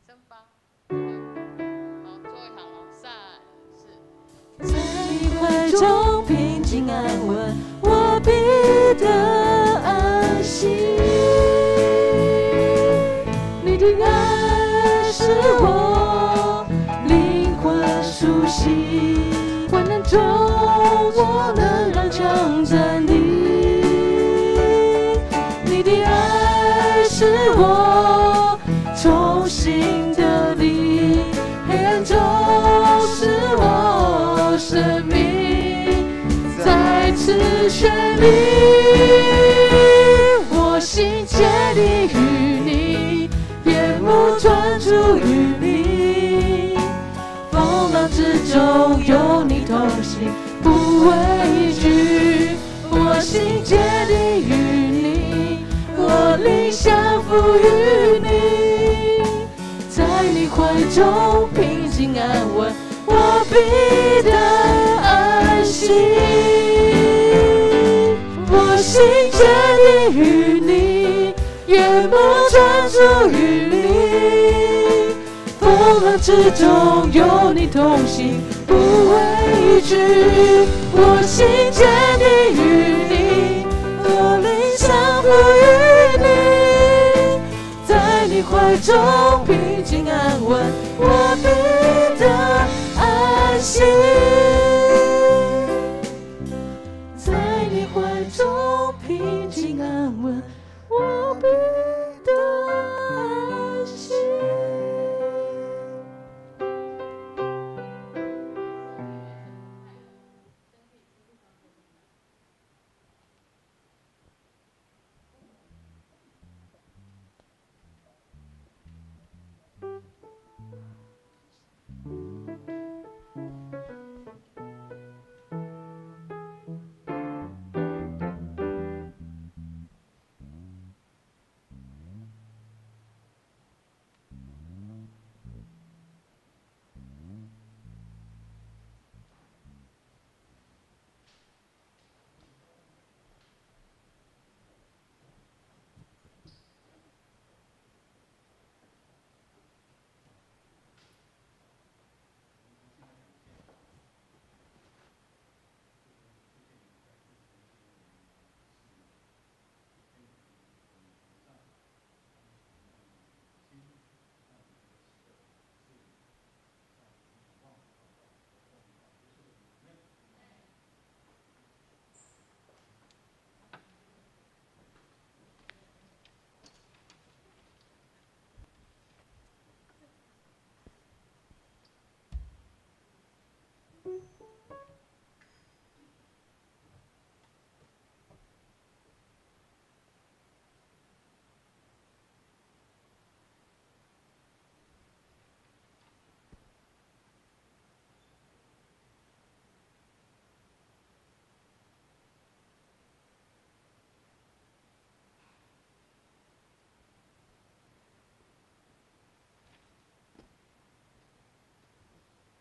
升八，好，最后一行哦，3、4。在你怀中平静安稳，我必得安息。你的爱是我灵魂苏醒，患难中我能让强站立。你的爱是我重新得力，黑暗中是我生命再次绚丽。我心竭力于你，眼目专注于你，风浪之中有你同行，不畏惧。我心竭力于你，我灵降服于你，在你怀中平静安稳，我必得安息。我心竭力于你，眼目专注于你，风浪之中有你同行，不畏惧。我心竭力于你，我灵降服于你，在你怀中平静安稳，我必得安息。在你怀中平静安稳，我必得安息。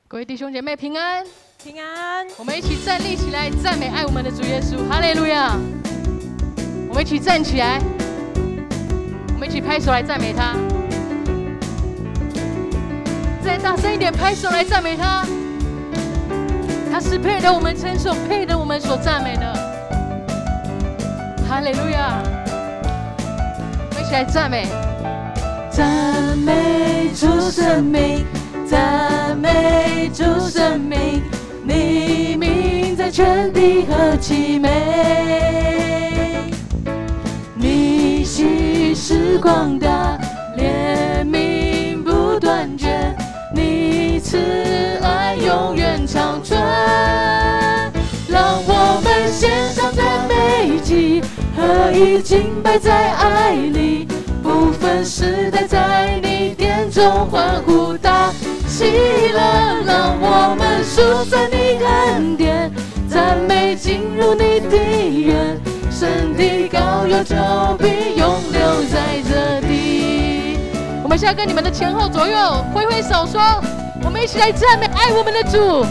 各位弟兄姐妹平安，平安。我们一起站立起来，赞美爱我们的主耶稣，哈利路亚！我们一起站起来，我们一起拍手来赞美他，再大声一点，拍手来赞美他。他是配得我们称颂，配得我们所赞美的，哈利路亚！我们一起来赞美，赞美主生命。赞美主生命，你名在全地何其美！你心是广大，怜悯不断绝，你慈爱永远长存。让我们献上赞美祭，合一敬拜在爱里，不分时代，在你殿中欢呼大喜乐，让我们数算你恩典，赞美进入你的园，神的膏油就必永留在这地。我们现在跟你们的前后左右挥挥手说，我们一起来赞美爱我们的主，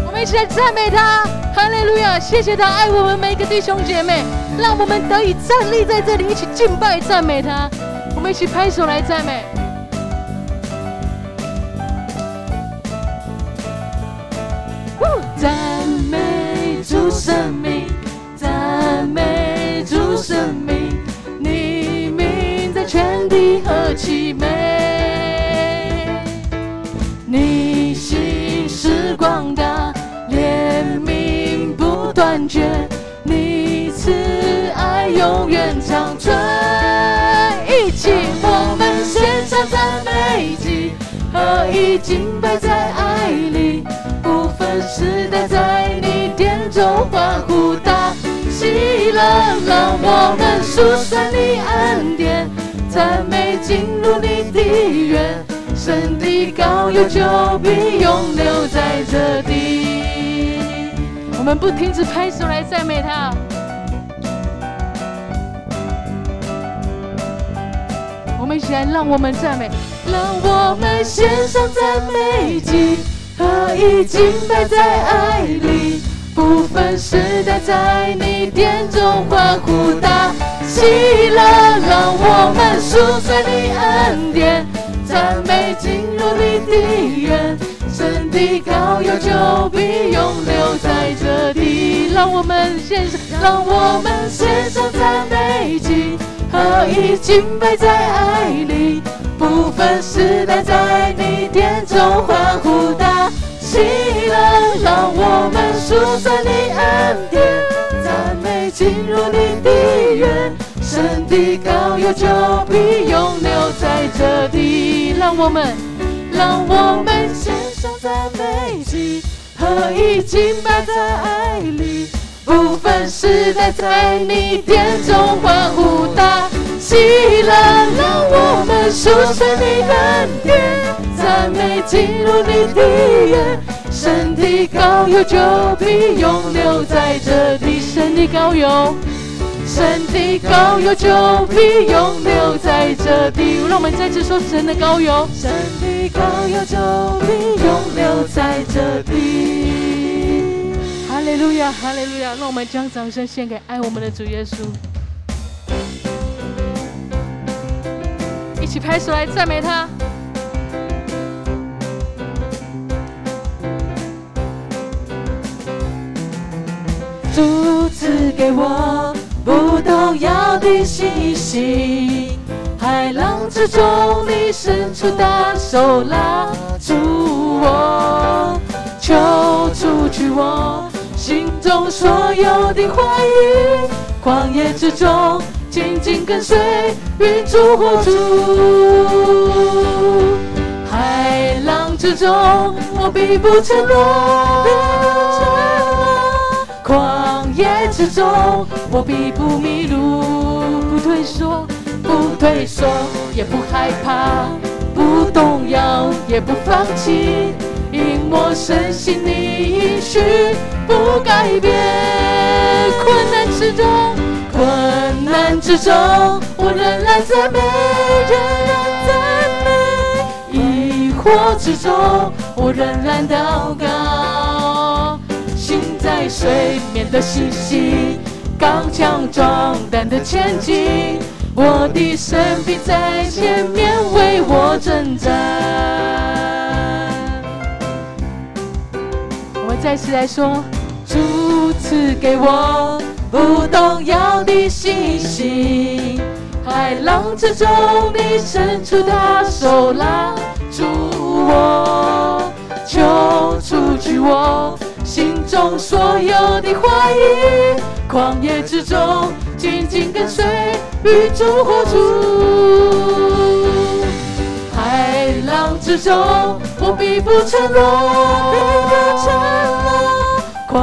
我们一起来赞美他，哈利路亚！谢谢他爱我们每一个弟兄姐妹，让我们得以站立在这里，一起敬拜赞美他。我们一起拍手来赞美。赞美主生命，赞美主生命，你名在全地何其美！你心是广大，怜悯不断绝，你慈爱永远长存。一起，我们献上赞美祭，合一敬拜在爱里。不分时代，在你殿中欢呼大喜乐，让我们数算你恩典，赞美进入你的园，神的膏油就必永留在这地。我们不停止拍手来赞美他。我们一起来，让我们赞美，让我们献上赞美祭，合一敬拜在爱里，不分时代，在你殿中欢呼大喜乐，让我们数算你恩典，赞美进入你的园，神的膏油就必永留在这地。让我们献上，让我们献上赞美祭，合一敬拜在爱里，不分时代，在你殿中欢呼大喜乐，让我们数算你恩典，赞美进入你的园，神的膏油就必永留在这地。让我们献上赞美祭，合一敬拜在爱里，不分时代，在你殿中欢呼大喜乐，让我们数算你恩典，赞美进入你的园，神的膏油就必永留在这地。神的膏油，神的膏油就必永留在这地。让我们再次说神的膏油，神的膏油就必永留在这地。哈利路亚，哈利路亚！让我们将掌声献给爱我们的主耶稣，一起拍手来赞美他。主赐给我不动摇的信心，海浪之中你伸出大手拉住我，求除去我心中所有的怀疑，旷野之中紧紧跟随云柱火柱，海浪之中我必不沉落，旷野之中我必不迷路，不退缩，不退缩，也不害怕，不动摇，也不放弃，因我深信你应许不改变。困难之中，困难之中，我仍然赞美，仍然赞美；疑惑之中，我仍然祷告。心在水面的信心，刚强壮胆的前进，我的神必在前面为我征战。我们再次来说，主赐给我不动摇的信心，海浪之中你伸出大手拉住我，求除去我心中所有的怀疑，旷野之中紧紧跟随云柱火柱，海浪之中我必不沉落，必不沉落，旷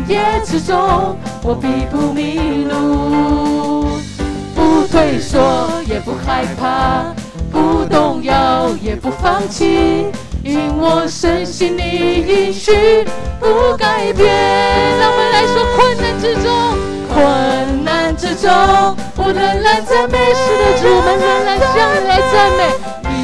野之中我必不迷路，不退缩也不害怕，不动摇也不放弃，因我深信你应许不改变。让我们来说，困难之中，困难之中，我仍然赞美，是的，主，我们仍然向你来赞美。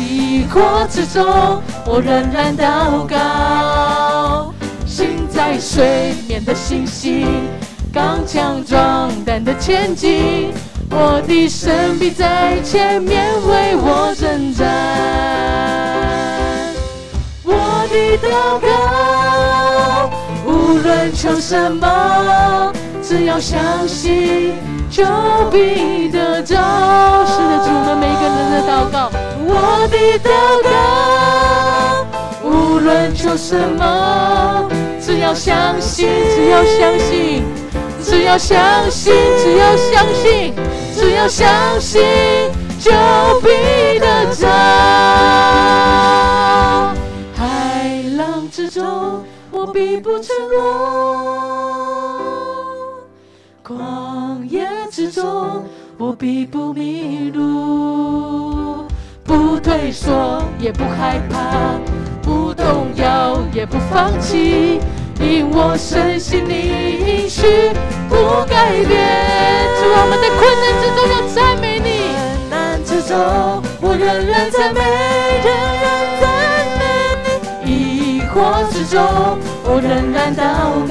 疑惑之中，我仍然祷告。心在水面的信心，刚强壮胆的前进，我的神必在前面为我征战。我的祷告无论求什么，只要相信就必得着。是的，主，我们每一个人的祷告，我的祷告无论求什么，只要相信，只要相信，只要相信，只要相信，只要相信就必得着。海浪之中我必不沉沦，旷野之中我必不迷路，不退缩也不害怕，不动摇也不放弃，因我深信你应许不改变。主啊，我们在困难之中要赞美你，困难之中我仍然赞美，仍然赞美你，疑惑之中我仍然祷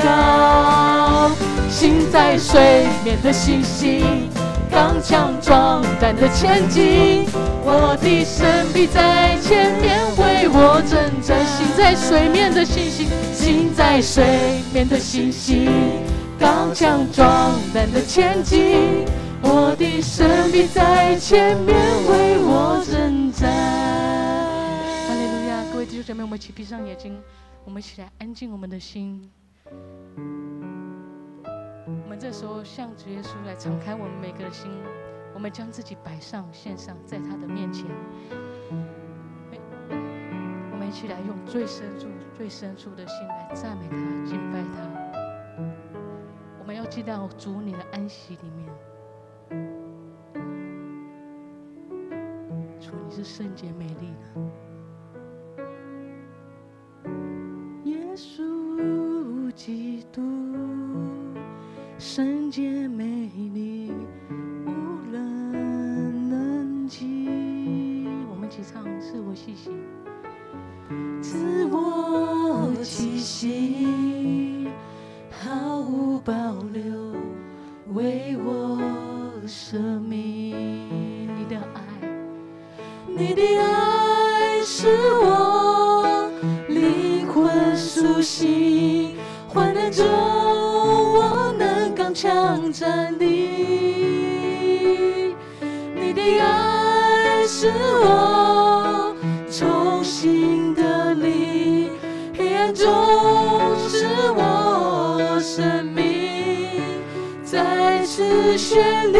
告，心在水面的信心，刚强壮胆的前进，我的神必在前面为我征战。心在水面的信心，心在水面的信心，刚强壮胆的前进，我的神必在前面为我征战。哈利路亚！各位弟兄姐妹，我们一起闭上眼睛，我们一起来安静我们的心。我们这时候向主耶稣来敞开我们每个人的心，我们将自己摆上献上，在他的面前，我们一起来用最深处的心来赞美他、敬拜他。我们要进到主你的安息里面。主，你是圣洁美丽的，耶稣基督，圣洁美丽，无人能及。我们一起唱《自我气息》。自我气息，毫无保留，为我舍命。你的爱，你的爱是我灵魂苏醒，患难中我能刚强站立。你的爱是我重新的力，黑暗中是我生命再次绚丽。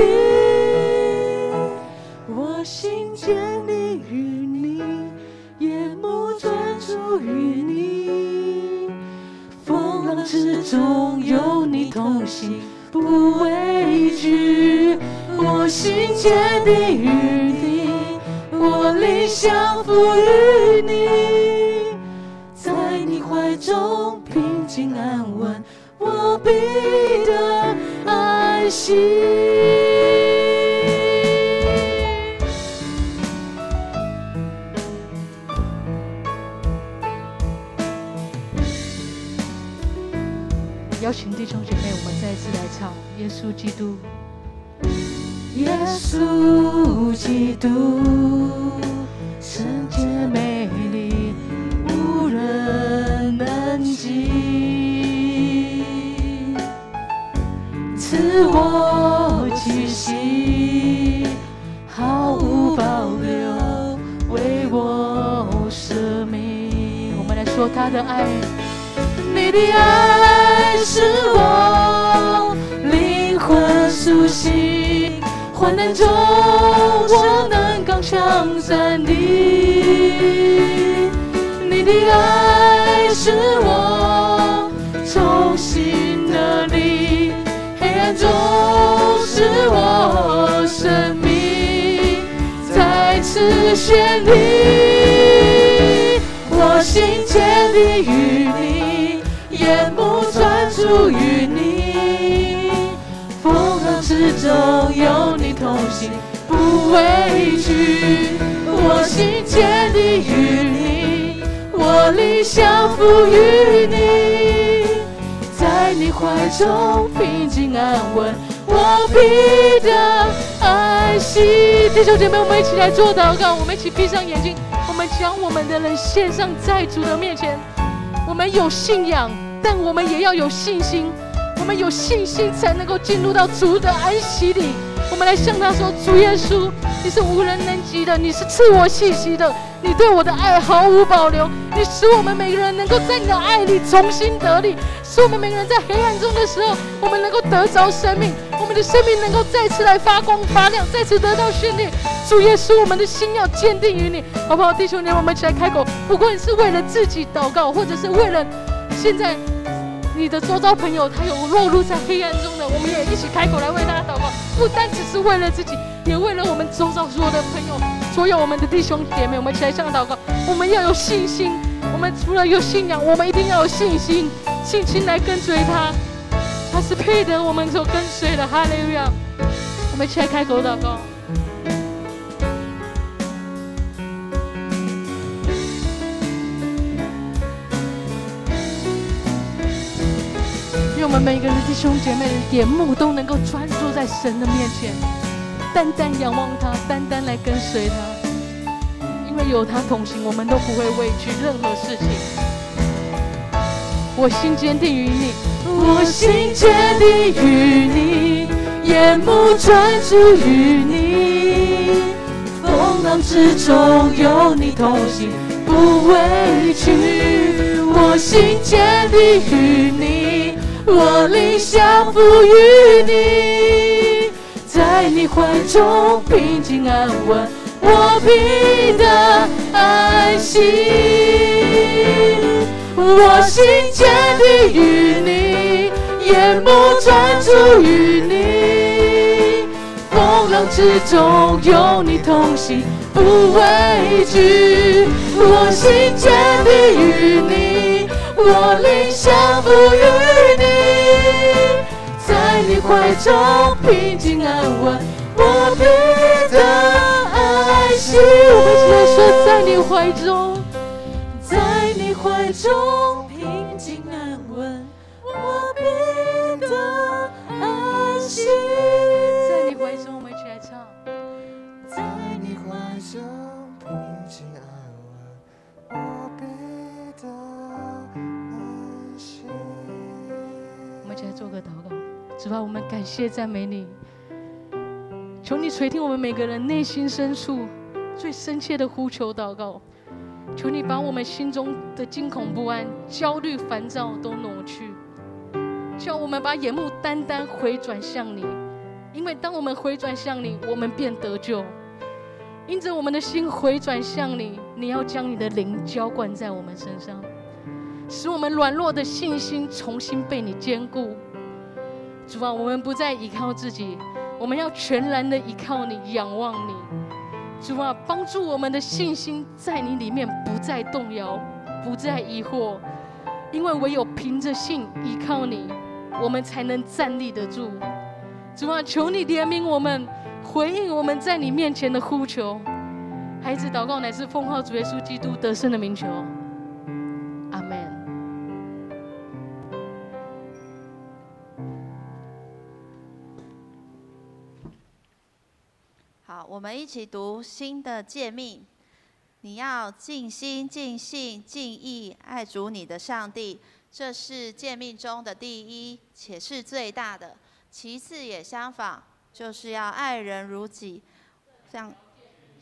我心坚定于你，眼目专注于你，风浪之中有你同行，不畏惧。我心坚定于你，我灵降服于你，在你怀中平静安稳，我必得安息。邀请弟兄姐妹，我们再一次来唱《耶稣基督》。耶稣基督，圣洁美丽，无人能及。赐我气息，毫无保留，为我舍命。我们来说他的爱。你的爱是我灵魂苏醒，患难中我能刚强站立。你的爱是我重新的力，黑暗中是我生命再次绚丽。我心坚定于你，眼目专注于你，风浪之中有你同行，不畏惧。我心坚定于你，我灵降服于你，在你怀中平静安稳，我必得安惜。弟兄姐妹，我们一起来做祷告，我们一起闭上眼睛，我们将我们的人献上在主的面前。我们有信仰，但我们也要有信心。我们有信心才能够进入到主的安息里。我们来向他说：主耶稣，你是无人能及的，你是赐我信息的，你对我的爱毫无保留，你使我们每个人能够在你的爱里重新得力，使我们每个人在黑暗中的时候，我们能够得着生命，我们的生命能够再次来发光发亮，再次得到训练。主耶稣，我们的心要坚定于你，好不好？弟兄姐妹，我们一起来开口，不管是为了自己祷告，或者是为了现在你的周遭朋友他有落入在黑暗中的，我们也一起开口来为他祷告，不单只是为了自己，也为了我们周遭所有的朋友，所有我们的弟兄姐妹，我们一起来向他祷告。我们要有信心，我们除了有信仰，我们一定要有信心，信心来跟随他，他是配得我们所跟随的。哈利路亚！我们一起来开口祷告。我们每个人的弟兄姐妹的眼目都能够专注在神的面前，单单仰望他，单单来跟随他，因为有他同行，我们都不会畏惧任何事情。我心坚定于你，我心坚定于你，眼目专注于你，风浪之中有你同行，不畏惧。我心坚定于你，我灵降服于你，在你怀中平静安稳，我必得安息。我心坚定于你，眼目专注于你，风浪之中有你同行，不畏惧。我心坚定于你，我灵降服于你，在你怀中平静安稳，我必得安息。我们一起来说，在你怀中，在你怀中平静安稳，我必得安息。在你怀中，我们一起来唱。在你怀中平静安稳，我必得安息。我们一起来做个祷告，主啊，我们感谢赞美你，求你垂听我们每个人内心深处最深切的呼求祷告，求你把我们心中的惊恐不安、焦虑烦躁都挪去，叫我们把眼目单单回转向你，因为当我们回转向你，我们便得救。因着我们的心回转向你，你要将你的灵浇灌在我们身上，使我们软弱的信心重新被你坚固。主啊，我们不再依靠自己，我们要全然的依靠你，仰望你。主啊，帮助我们的信心在你里面不再动摇，不再疑惑，因为唯有凭着信依靠你，我们才能站立得住。主啊，求你怜悯我们，回应我们在你面前的呼求。孩子祷告乃是奉靠主耶稣基督得胜的名求，阿们。好，我们一起读新的诫命。你要尽心、尽性、尽意爱主你的上帝，这是诫命中的第一，且是最大的。其次也相仿，就是要爱人如己，像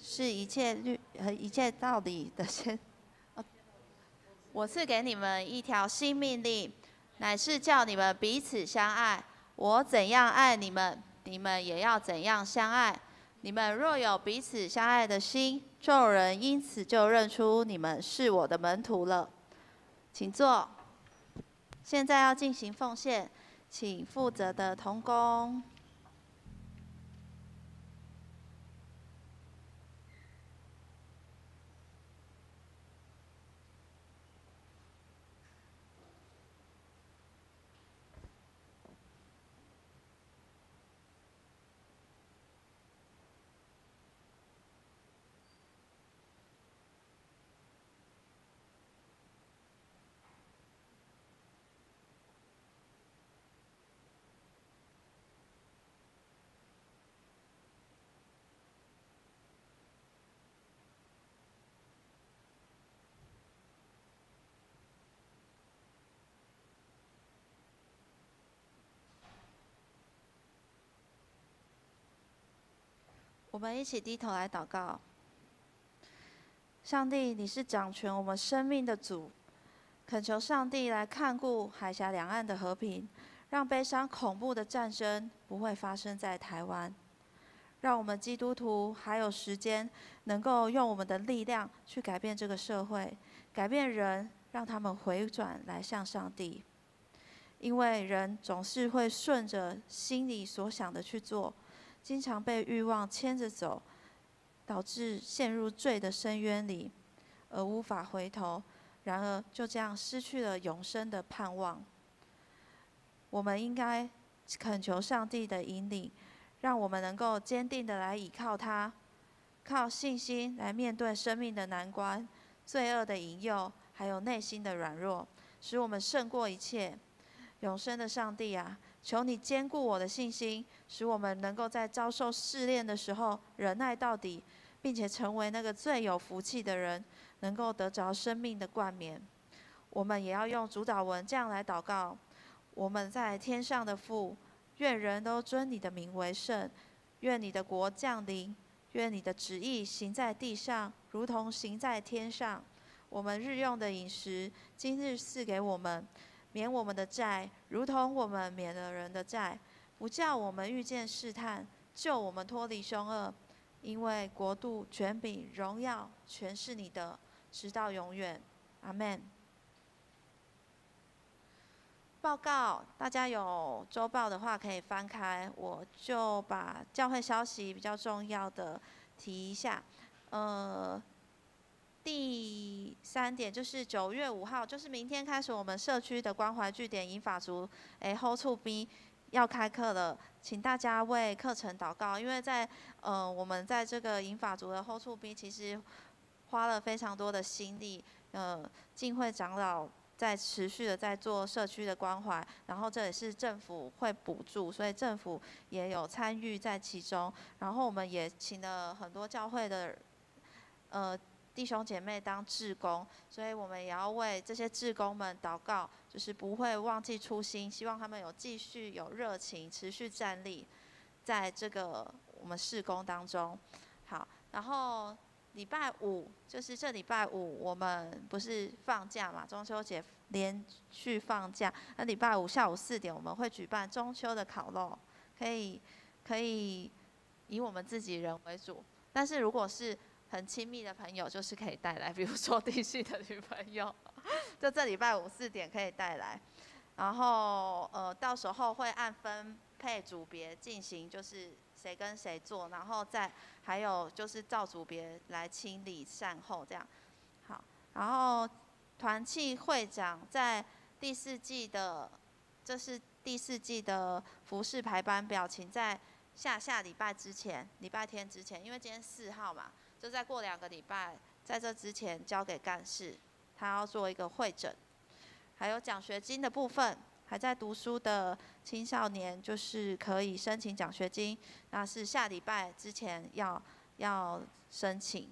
是一切律和一切道理的先。我赐给你们一条新命令，乃是叫你们彼此相爱。我怎样爱你们，你们也要怎样相爱。你们若有彼此相爱的心，众人因此就认出你们是我的门徒了。请坐。现在要进行奉献，请负责的同工。我们一起低头来祷告。上帝，你是掌权我们生命的主，恳求上帝来看顾海峡两岸的和平，让悲伤恐怖的战争不会发生在台湾。让我们基督徒还有时间，能够用我们的力量去改变这个社会，改变人，让他们回转来向上帝。因为人总是会顺着心里所想的去做，经常被欲望牵着走，导致陷入罪的深渊里，而无法回头。然而就这样失去了永生的盼望。我们应该恳求上帝的引领，让我们能够坚定的来倚靠他，靠信心来面对生命的难关、罪恶的引诱，还有内心的软弱，使我们胜过一切。永生的上帝啊，求你坚固我的信心，使我们能够在遭受试炼的时候忍耐到底，并且成为那个最有福气的人，能够得着生命的冠冕。我们也要用主祷文这样来祷告：我们在天上的父，愿人都尊你的名为圣，愿你的国降临，愿你的旨意行在地上，如同行在天上。我们日用的饮食，今日赐给我们，免我们的债，如同我们免了人的债，不叫我们遇见试探，救我们脱离凶恶。因为国度、权柄、荣耀，全是你的，直到永远。阿们。报告，大家有周报的话可以翻开，我就把教会消息比较重要的提一下。第3点就是9月5号，就是明天开始，我们社区的关怀据点银发族好处 B 要开课了，请大家为课程祷告，因为我们在这个银发族的后处 B 其实花了非常多的心力，浸会长老在持续的在做社区的关怀，然后这也是政府会补助，所以政府也有参与在其中，然后我们也请了很多教会的弟兄姐妹当志工，所以我们也要为这些志工们祷告，就是不会忘记初心，希望他们继续有热情，持续站立在这个我们事工当中。好，然后礼拜五就是这礼拜五我们不是放假嘛，中秋节连续放假，那礼拜五下午4点我们会举办中秋的烤肉，可以以我们自己人为主，但是如果是很亲密的朋友，就是可以带来，比如说弟兄的女朋友，就这礼拜5、4点可以带来。然后到时候会按分配组别进行，就是谁跟谁做，然后再还有就是照组别来清理善后这样。好，然后团契会长在第4季的，这是第4季的服事排班表，请在下礼拜之前，礼拜天之前，因为今天4号嘛。就再过2个礼拜，在这之前交给干事，他要做一个会诊。还有奖学金的部分，还在读书的青少年就是可以申请奖学金，那是下礼拜之前要申请。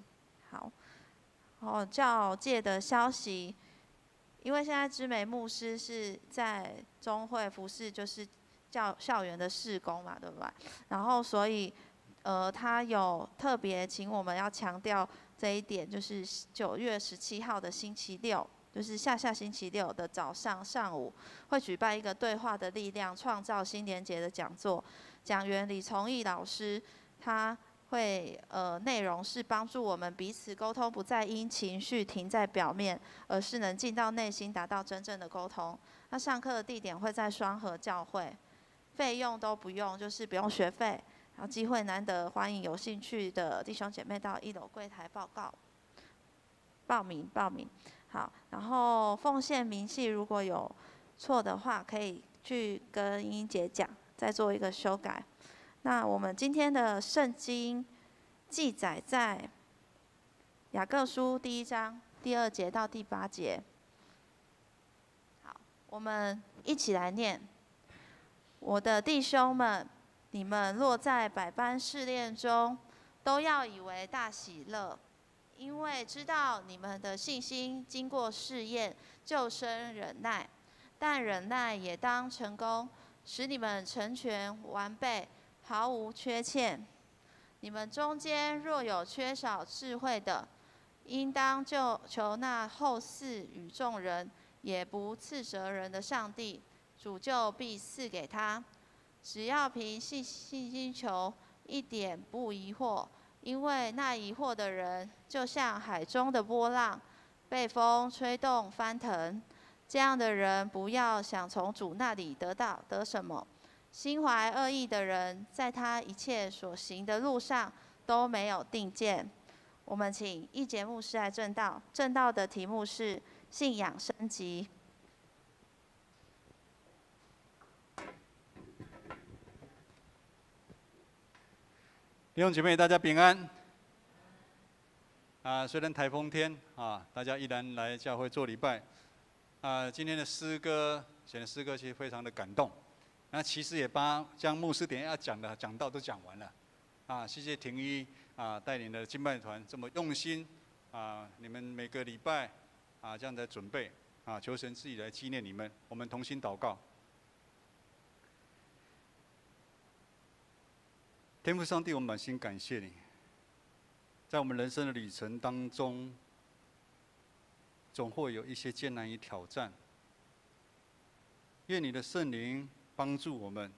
好，然后教界的消息，因为现在知美牧师是在中会服事，就是校园的事工嘛，对不对？然后所以。他有特别请我们要强调这一点，就是9月17号的星期六，就是下星期六的上午，会举办一个对话的力量创造新连结的讲座。讲员李崇义老师，他会内容是帮助我们彼此沟通，不再因情绪停在表面，而是能进到内心，达到真正的沟通。那上课的地点会在双和教会，费用都不用，就是不用学费。然后机会难得，欢迎有兴趣的弟兄姐妹到1楼柜台报名。好，然后奉献明细如果有错的话，可以去跟英姐讲，再做一个修改。那我们今天的圣经记载在雅各书第1章第2节到第8节。好，我们一起来念：我的弟兄们。你们落在百般试炼中，都要以为大喜乐，因为知道你们的信心经过试验，就生忍耐。但忍耐也当成功，使你们成全完备，毫无缺欠。你们中间若有缺少智慧的，应当就求那厚赐与众人，也不斥责人的上帝，主就必赐给他。只要凭信心求，一点不疑惑，因为那疑惑的人，就像海中的波浪，被风吹动翻腾。这样的人，不要想从主那里得什么。心怀恶意的人，在他一切所行的路上都没有定见。我们请一节牧师来证道，证道的题目是信仰升级。弟兄姐妹，大家平安。虽然台风天大家依然来教会做礼拜。今天的诗歌，选的诗歌其实非常的感动。那其实也将牧师等一下要讲道都讲完了。谢谢廷一带领的敬拜团这么用心你们每个礼拜这样的准备求神自己来纪念你们。我们同心祷告。天父上帝，我们满心感谢你，在我们人生的旅程当中，总会有一些艰难与挑战。愿你的圣灵帮助我们，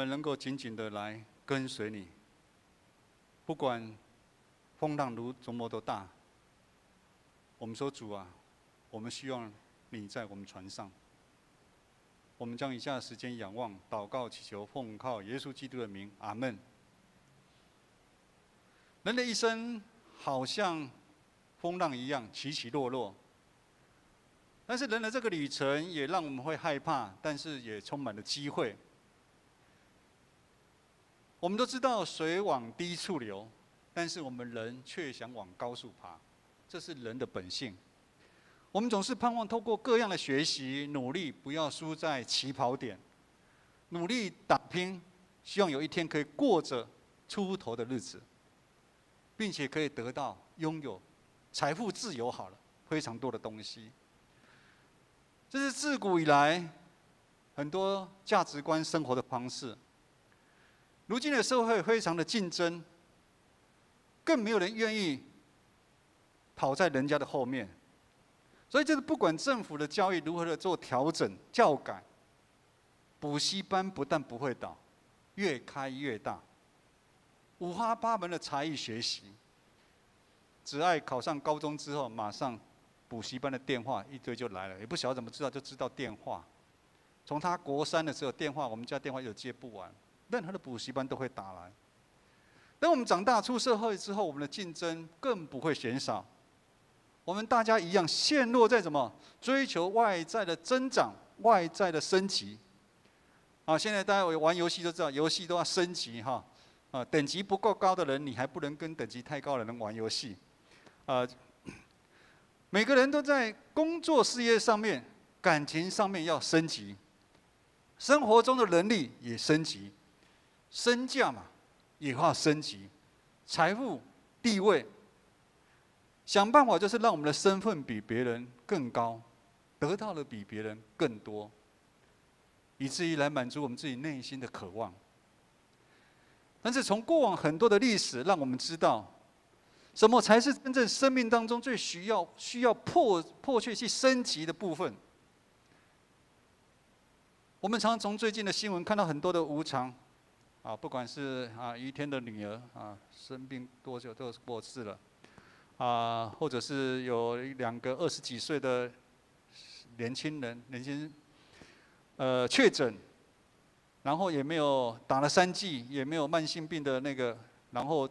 能够紧紧的来跟随你。不管风浪如多么的大，我们说主啊，我们希望你在我们船上。我们将以下的时间仰望、祷告、祈求，奉靠耶稣基督的名，阿们。人的一生好像风浪一样起起落落，但是人的这个旅程也让我们会害怕，但是也充满了机会。我们都知道水往低处流，但是我们人却想往高处爬，这是人的本性。我们总是盼望透过各样的学习、努力，不要输在起跑点，努力打拼，希望有一天可以过着出头的日子，并且可以拥有财富自由好了，非常多的东西。这是自古以来很多价值观生活的方式。如今的社会非常的竞争，更没有人愿意跑在人家的后面。所以，这个不管政府的教育如何的做调整、教改，补习班不但不会倒，越开越大，五花八门的才艺学习。只爱考上高中之后，马上补习班的电话一堆就来了，也不晓得怎么知道，就知道电话。从他国3的时候，电话我们家电话有接不完，任何的补习班都会打来。等我们长大出社会之后，我们的竞争更不会减少。我们大家一样陷落在追求外在的增长、外在的升级。现在大家玩游戏都知道，游戏都要升级等级不够高的人，你还不能跟等级太高的人玩游戏。每个人都在工作事业上面、感情上面要升级，生活中的能力也升级，身价也要升级，财富、地位。想办法就是让我们的身份比别人更高，得到的比别人更多，以至于来满足我们自己内心的渴望。但是从过往很多的历史，让我们知道，什么才是真正生命当中最需要迫切去升级的部分。我们常常从最近的新闻看到很多的无常，不管是于天的女儿生病多久都过世了。或者是有2个20几岁的年轻人确诊，然后也没有打了3剂，也没有慢性病的然后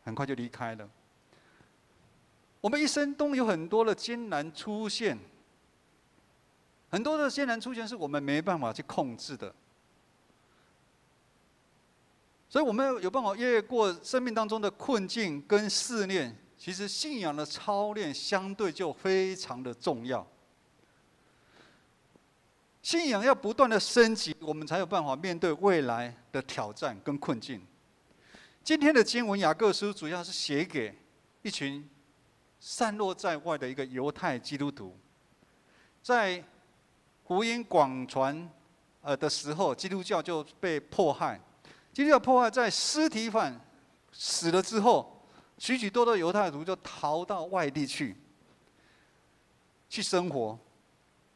很快就离开了。我们一生中有很多的艰难出现，很多的艰难出现是我们没办法去控制的，所以我们有办法越过生命当中的困境跟试炼。其实信仰的操练相对就非常的重要。信仰要不断的升级，我们才有办法面对未来的挑战跟困境。今天的经文雅各书主要是写给一群散落在外的一个犹太基督徒，在福音广传的时候，基督教就被迫害。基督教迫害在司提反死了之后，许多的犹太族就逃到外地去生活。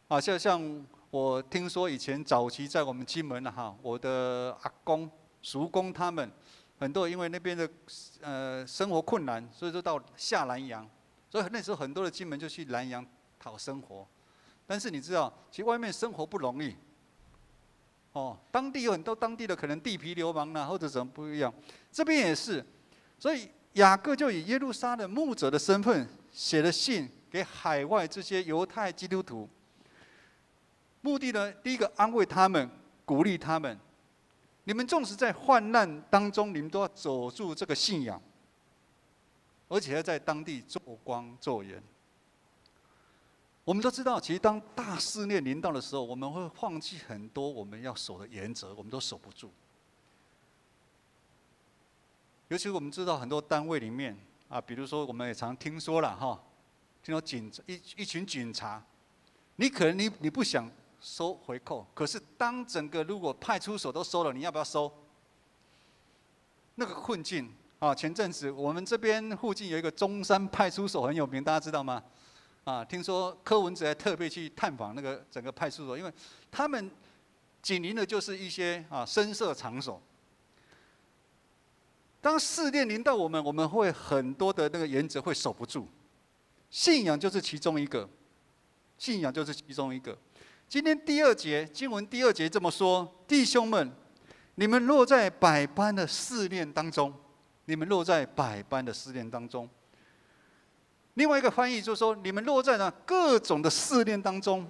啊，像我听说以前早期在我们金门哈，我的阿公、叔公他们，很多因为那边的生活困难，所以说到下南洋，所以那时候很多的金门就去南洋讨生活。但是你知道，其实外面生活不容易。哦，当地有很多当地的可能地痞流氓啦，或者什么不一样，这边也是。所以雅各就以耶路撒冷牧者的身份写了信给海外这些犹太基督徒，目的呢，第一个安慰他们，鼓励他们。你们纵使在患难当中，你们都要守住这个信仰，而且要在当地做光做盐。我们都知道，其实当大试炼临到的时候，我们会放弃很多我们要守的原则，我们都守不住。尤其我们知道很多单位里面啊，比如说我们也常听说了哈，听说一群警察，你可能你不想收回扣，可是当整个如果派出所都收了，你要不要收？那个困境啊，前阵子我们这边附近有一个中山派出所很有名，大家知道吗？啊，听说柯文哲还特别去探访那个整个派出所，因为他们紧邻的就是一些声色场所。当试炼临到我们，我们会很多的那个原则会守不住，信仰就是其中一个。信仰就是其中一个。今天第2节经文第2节这么说：弟兄们，你们落在百般的试炼当中，你们落在百般的试炼当中。另外一个翻译就是说，你们落在各种的试炼当中。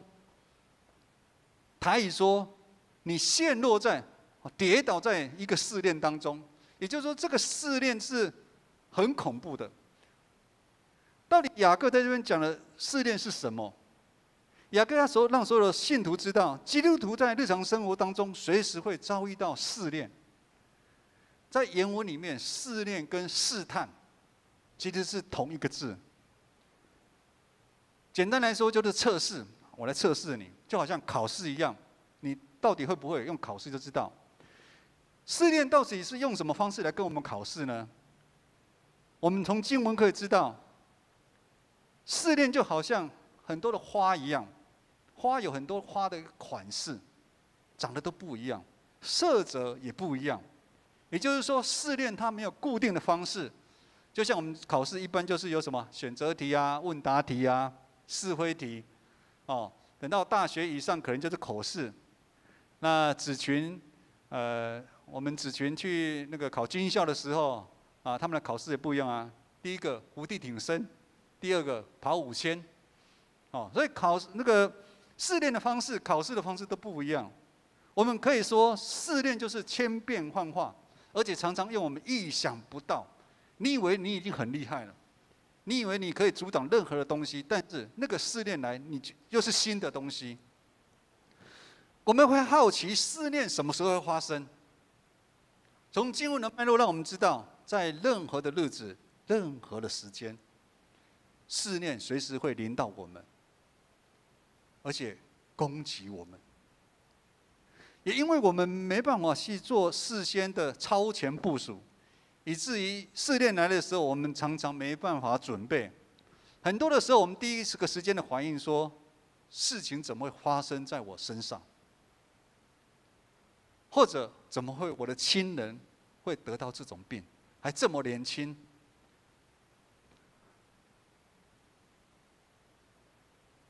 台语说，你陷落在、跌倒在一个试炼当中，也就是说，这个试炼是很恐怖的。到底雅各在这边讲的试炼是什么？雅各他让所有的信徒知道，基督徒在日常生活当中随时会遭遇到试炼。在原文里面，试炼跟试探其实是同一个字。简单来说就是测试，我来测试你，就好像考试一样，你到底会不会用考试就知道。试炼到底是用什么方式来跟我们考试呢？我们从经文可以知道，试炼就好像很多的花一样，花有很多花的款式，长得都不一样，色泽也不一样。也就是说，试炼它没有固定的方式，就像我们考试一般就是有什么选择题啊、问答题啊、是非题，哦，等到大学以上可能就是口试。那子群，我们子群去那个考军校的时候，啊，他们的考试也不一样啊。第一个伏地挺身，第2个跑5000，哦，所以那个试炼的方式、考试的方式都不一样。我们可以说，试炼就是千变万化，而且常常用我们意想不到。你以为你已经很厉害了。你以为你可以阻挡任何的东西，但是那个试炼来，你又是新的东西。我们会好奇试炼什么时候会发生？从经文的脉络让我们知道，在任何的日子、任何的时间，试炼随时会临到我们，而且攻击我们。也因为我们没办法去做事先的超前部署，以至于试炼来的时候，我们常常没办法准备。很多的时候，我们第一个时间的反应说：事情怎么会发生在我身上？或者怎么会我的亲人会得到这种病，还这么年轻？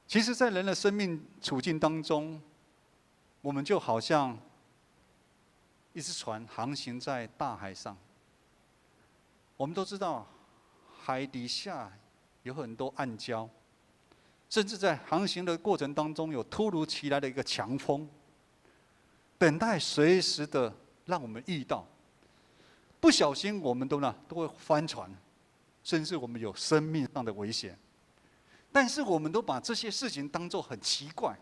其实，在人的生命处境当中，我们就好像一只船航行在大海上。我们都知道，海底下有很多暗礁，甚至在航行的过程当中，有突如其来的一个强风，等待随时的让我们遇到。不小心，我们都会翻船，甚至我们有生命上的危险。但是，我们都把这些事情当作很奇怪。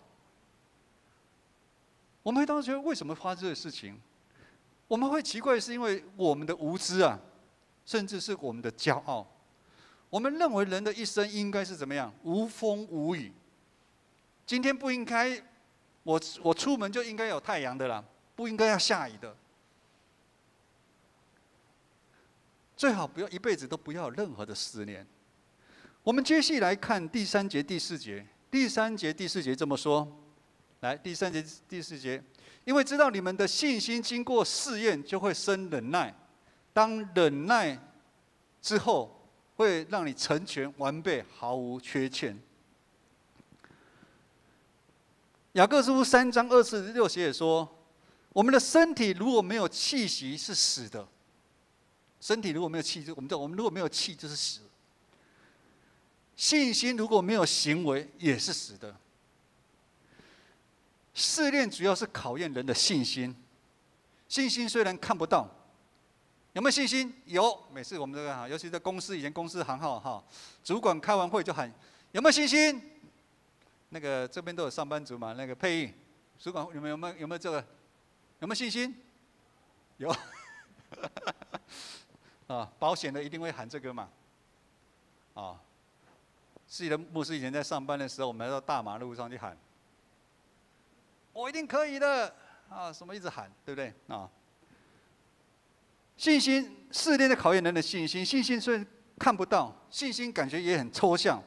我们会当时觉得，为什么发生这个事情？我们会奇怪，是因为我们的无知啊。甚至是我们的骄傲，我们认为人的一生应该是怎么样？无风无雨。今天不应该我出门就应该有太阳的啦，不应该要下雨的。最好不要一辈子都不要有任何的思念。我们接续来看第3节、第4节。第3节、第4节这么说，来，第3节、第4节，因为知道你们的信心经过试验，就会生忍耐。当忍耐之后，会让你成全完备，毫无缺欠。雅各书3章26节也说，我们的身体如果没有气息是死的。身体如果没有气，我们如果没有气就是死。信心如果没有行为也是死的。试炼主要是考验人的信心。信心虽然看不到，有没有信心？有。每次我们这个尤其在公司，以前公司行号哈，主管开完会就喊有没有信心？那个这边都有上班族嘛，那个配音主管，你们有没有这个？有没有信心？有。啊，保险的一定会喊这个嘛。啊，自己的牧师以前在上班的时候，我们到大马路上去喊，我一定可以的啊！什么一直喊，对不对啊？信心试炼的考验人的信心，信心虽然看不到，信心感觉也很抽象，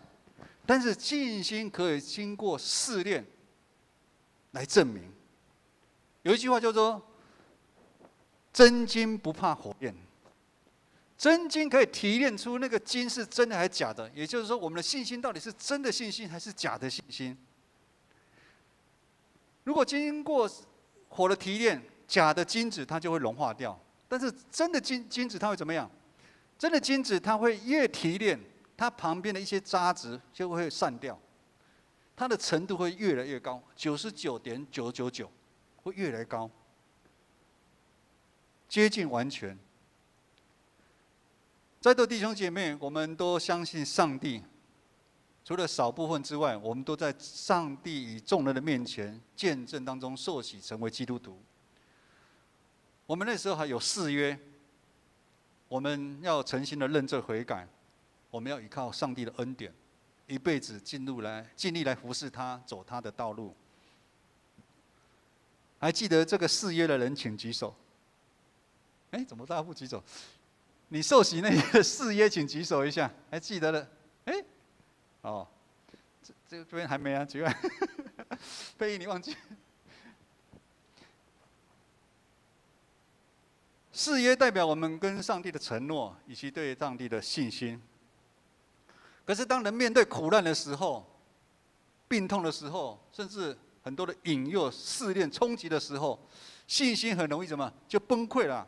但是信心可以经过试炼来证明。有一句话叫做“真金不怕火焰”。真金可以提炼出那个金是真的还是假的，也就是说，我们的信心到底是真的信心还是假的信心？如果经过火的提炼，假的金子它就会融化掉，但是真的金子它会怎么样？真的金子它会越提炼，它旁边的一些渣质就会散掉，它的程度会越来越高，99.999会越来越高，接近完全。在座弟兄姐妹，我们都相信上帝，除了少部分之外，我们都在上帝与众人的面前见证当中受洗，成为基督徒。我们那时候还有誓约，我们要诚心的认罪悔改，我们要依靠上帝的恩典，一辈子尽力来服侍他，走他的道路。还记得这个誓约的人，请举手。哎，怎么大家不举手？你受洗那个誓约，请举手一下，还记得了？哎，哦，这边还没啊，举完。佩仪，你忘记？誓约代表我们跟上帝的承诺，以及对上帝的信心。可是当人面对苦难的时候、病痛的时候，甚至很多的引诱、试炼、冲击的时候，信心很容易怎么就崩溃了？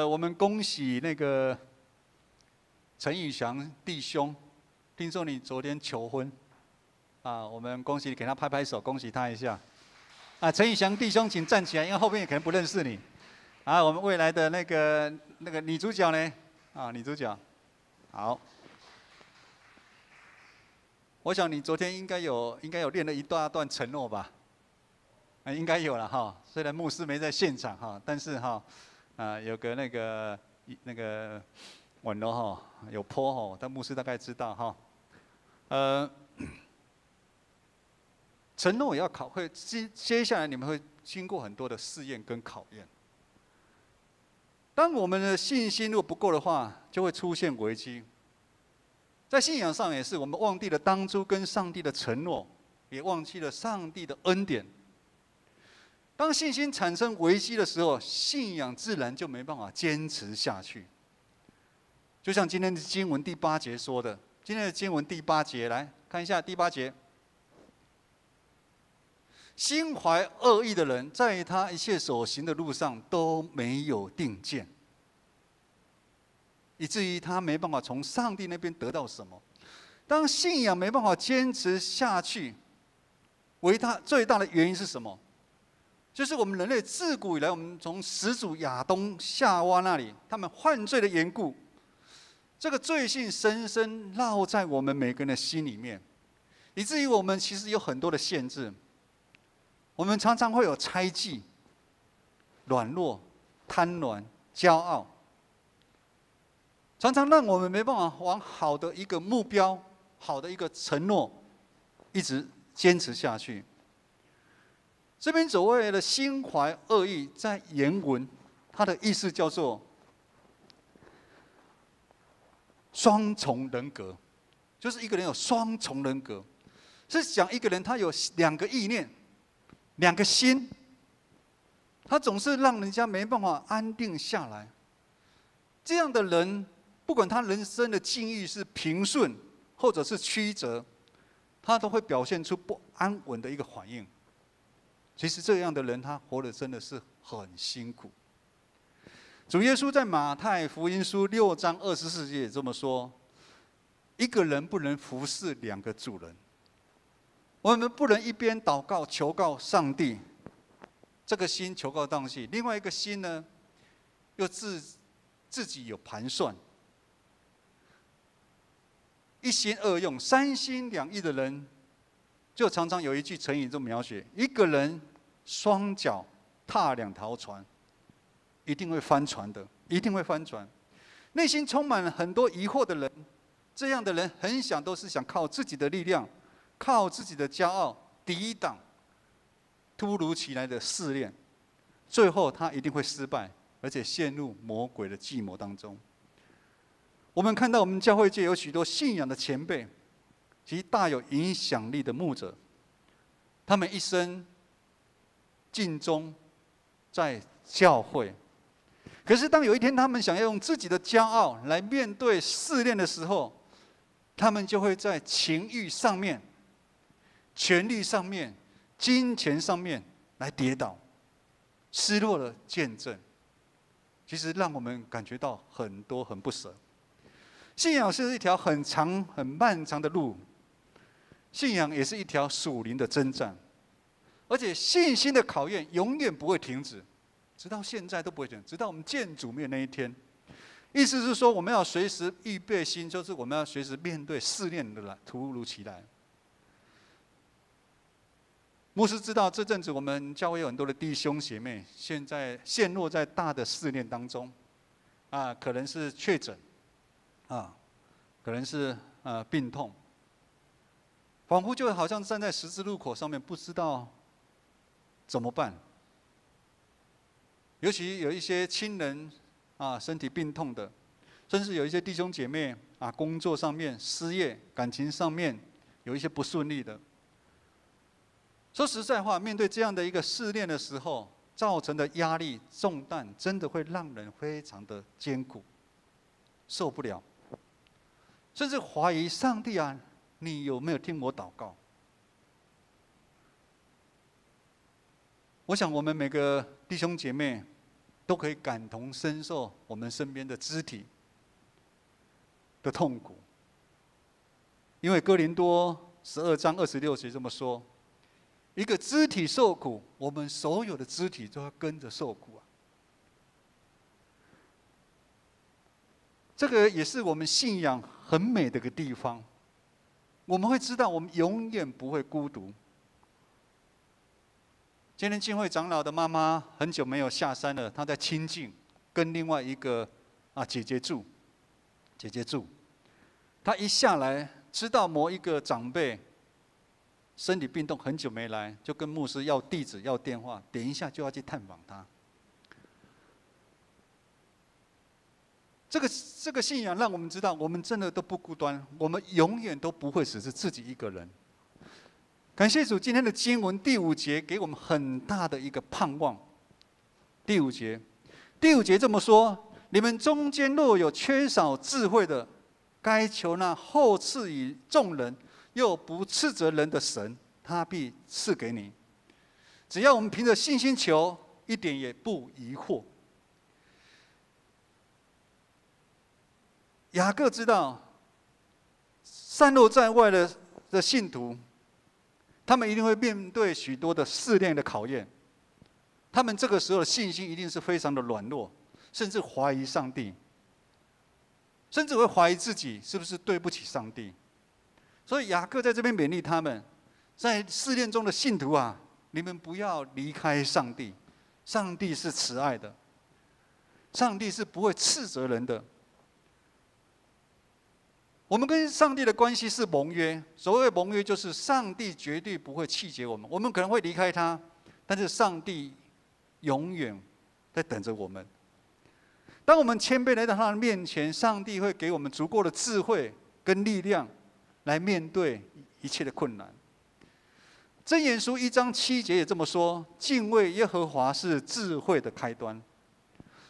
我们恭喜那个陈宇翔弟兄，听说你昨天求婚，啊，我们恭喜你，给他拍拍手，恭喜他一下。啊，陈宇翔弟兄，请站起来，因为后面也可能不认识你。啊，我们未来的那个女主角呢？啊，女主角，好。我想你昨天应该有练了一大段承诺吧？啊，应该有了哈。虽然牧师没在现场哈，但是哈。有个那个网络哈，有po哈，但牧师大概知道哈。承诺也要会接下来你们会经过很多的试验跟考验。当我们的信心如果不够的话，就会出现危机。在信仰上也是，我们忘记了当初跟上帝的承诺，也忘记了上帝的恩典。当信心产生危机的时候，信仰自然就没办法坚持下去。就像今天的经文第8节说的，今天的经文第8节，来看一下第8节。心怀恶意的人，在他一切所行的路上都没有定见，以至于他没办法从上帝那边得到什么。当信仰没办法坚持下去，他最大的原因是什么？就是我们人类自古以来，我们从始祖亚当、夏娃那里，他们犯罪的缘故，这个罪性深深烙在我们每个人的心里面，以至于我们其实有很多的限制。我们常常会有猜忌、软弱、贪婪、骄傲，常常让我们没办法往好的一个目标、好的一个承诺一直坚持下去。这边所谓的心怀恶意，在原文它的意思叫做双重人格，就是一个人有双重人格，是讲一个人他有2个意念、2个心，他总是让人家没办法安定下来。这样的人，不管他人生的境遇是平顺或者是曲折，他都会表现出不安稳的一个反应。其实这样的人，他活得真的是很辛苦。主耶稣在马太福音书6章24节也这么说：一个人不能服侍2个主人。我们不能一边祷告求告上帝，这个心求告上帝，另外一个心呢，又自己有盘算，一心二用、3心2意的人，就常常有一句成语这么描写：一个人双脚踏2条船，一定会翻船的，一定会翻船。内心充满了很多疑惑的人，这样的人都是想靠自己的力量，靠自己的骄傲抵挡突如其来的试炼，最后他一定会失败，而且陷入魔鬼的计谋当中。我们看到我们教会界有许多信仰的前辈，及大有影响力的牧者，他们一生尽忠在教会。可是当有一天他们想要用自己的骄傲来面对试炼的时候，他们就会在情欲上面、权力上面、金钱上面来跌倒，失落了见证。其实让我们感觉到很不舍。信仰是一条很长很漫长的路，信仰也是一条属灵的征战，而且信心的考验永远不会停止，直到现在都不会停止，直到我们见主面那一天。意思是说，我们要随时预备心，就是我们要随时面对试炼的突如其来。牧师知道这阵子我们教会有很多的弟兄姐妹，现在陷落在大的试炼当中，可能是确诊，可能是病痛，仿佛就好像站在十字路口上面，不知道怎么办。尤其有一些亲人身体病痛的，甚至有一些弟兄姐妹工作上面失业，感情上面有一些不顺利的。说实在话，面对这样的一个试炼的时候，造成的压力重担，真的会让人非常的艰苦，受不了，甚至怀疑上帝你有没有听我祷告？我想我们每个弟兄姐妹都可以感同身受我们身边的肢体的痛苦，因为哥林多12章26节这么说。一个肢体受苦，我们所有的肢体都要跟着受苦这个也是我们信仰很美的一个地方。我们会知道，我们永远不会孤独。今天浸会长老的妈妈很久没有下山了，她在清境跟另外一个姐姐住。她一下来，知道某一个长辈身体病痛很久没来，就跟牧师要地址要电话，点一下就要去探访他。这个信仰让我们知道，我们真的都不孤单，我们永远都不会只是自己一个人。感谢主，今天的经文第5节给我们很大的一个盼望。第5节这么说：你们中间若有缺少智慧的，该求那厚赐予众人又不斥责人的神，他必赐给你。只要我们凭着信心求，一点也不疑惑。雅各知道，散落在外的信徒，他们一定会面对许多的试炼的考验。他们这个时候的信心一定是非常的软弱，甚至怀疑上帝，甚至会怀疑自己是不是对不起上帝。所以雅各在这边勉励他们，在试炼中的信徒你们不要离开上帝，上帝是慈爱的，上帝是不会斥责人的。我们跟上帝的关系是盟约，所谓盟约就是上帝绝对不会弃绝我们，我们可能会离开他，但是上帝永远在等着我们。当我们谦卑来到他的面前，上帝会给我们足够的智慧跟力量，来面对一切的困难。箴言书1章7节也这么说：敬畏耶和华是智慧的开端。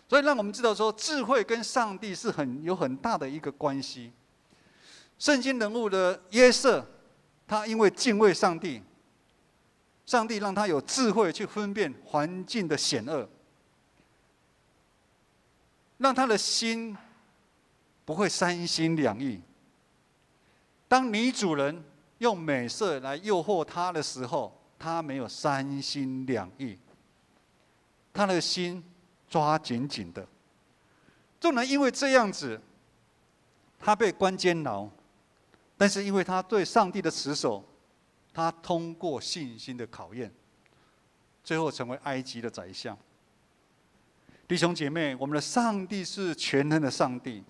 所以让我们知道说，智慧跟上帝是有很大的一个关系。圣经人物的约瑟，他因为敬畏上帝，上帝让他有智慧去分辨环境的险恶，让他的心不会三心两意。当女主人用美色来诱惑他的时候，他没有三心两意，他的心抓紧紧的。纵然因为这样子，他被关监牢，但是因为他对上帝的持守，他通过信心的考验，最后成为埃及的宰相。弟兄姐妹，我们的上帝是全能的上帝。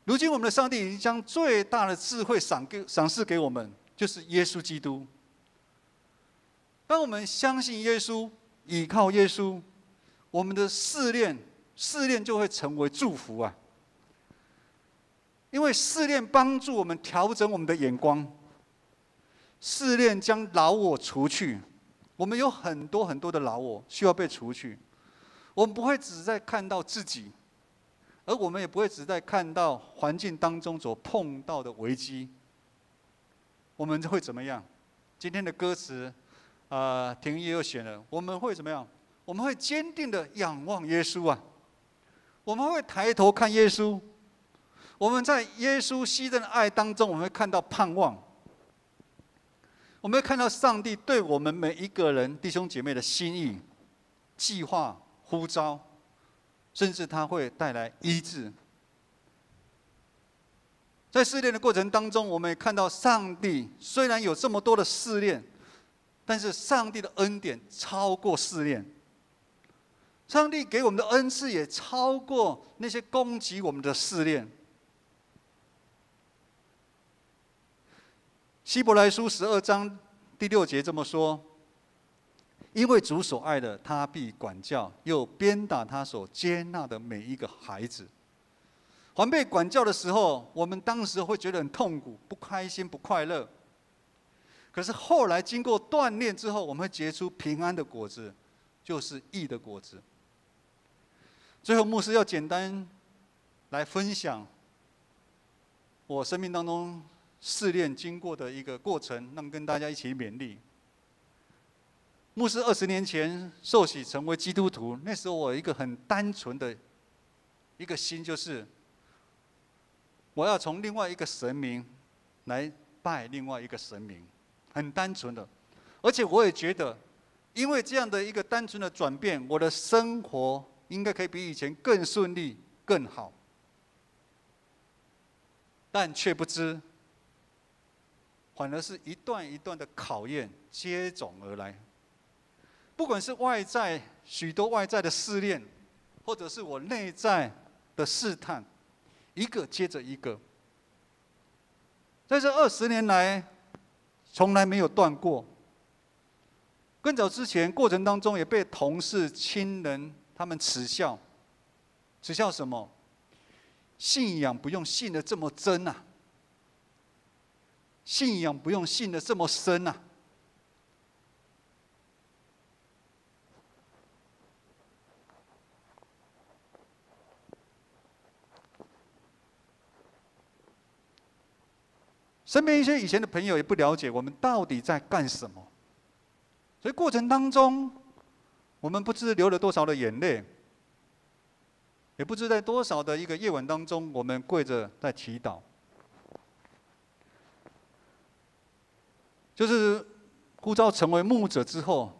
如今我们的上帝已经将最大的智慧赏赐给我们，就是耶稣基督。当我们相信耶稣，倚靠耶稣，我们的试炼就会成为祝福啊！因为试炼帮助我们调整我们的眼光，试炼将老我除去。我们有很多很多的老我需要被除去，我们不会只在看到自己，而我们也不会只在看到环境当中所碰到的危机。我们会怎么样？今天的歌词，婷也有选了，我们会怎么样？我们会坚定的仰望耶稣啊！我们会抬头看耶稣。我们在耶稣牺牲的爱当中，我们会看到盼望。我们会看到上帝对我们每一个人弟兄姐妹的心意、计划、呼召，甚至他会带来医治。在试炼的过程当中，我们也看到上帝虽然有这么多的试炼，但是上帝的恩典超过试炼。上帝给我们的恩赐也超过那些攻击我们的试炼。希伯来书12章第6节这么说：因为主所爱的，他必管教，又鞭打他所接纳的每一个孩子。还被管教的时候，我们当时会觉得很痛苦、不开心、不快乐。可是后来经过锻炼之后，我们会结出平安的果子，就是义的果子。最后，牧师要简单来分享我生命当中试炼经过的一个过程，让跟大家一起勉励。牧师20年前受洗成为基督徒，那时候我有一个很单纯的一个心，就是我要从另外一个神明来拜另外一个神明，很单纯的。而且我也觉得，因为这样的一个单纯的转变，我的生活应该可以比以前更顺利、更好。但却不知，反而是一段一段的考验接踵而来。不管是外在许多外在的试炼，或者是我内在的试探，一个接着一个，在这20年来，从来没有断过。更早之前，过程当中也被同事、亲人他们耻笑，耻笑什么？信仰不用信得这么真啊，信仰不用信得这么深啊。身边一些以前的朋友也不了解我们到底在干什么，所以过程当中，我们不知流了多少的眼泪，也不知在多少的一个夜晚当中，我们跪着在祈祷，就是呼召成为牧者之后，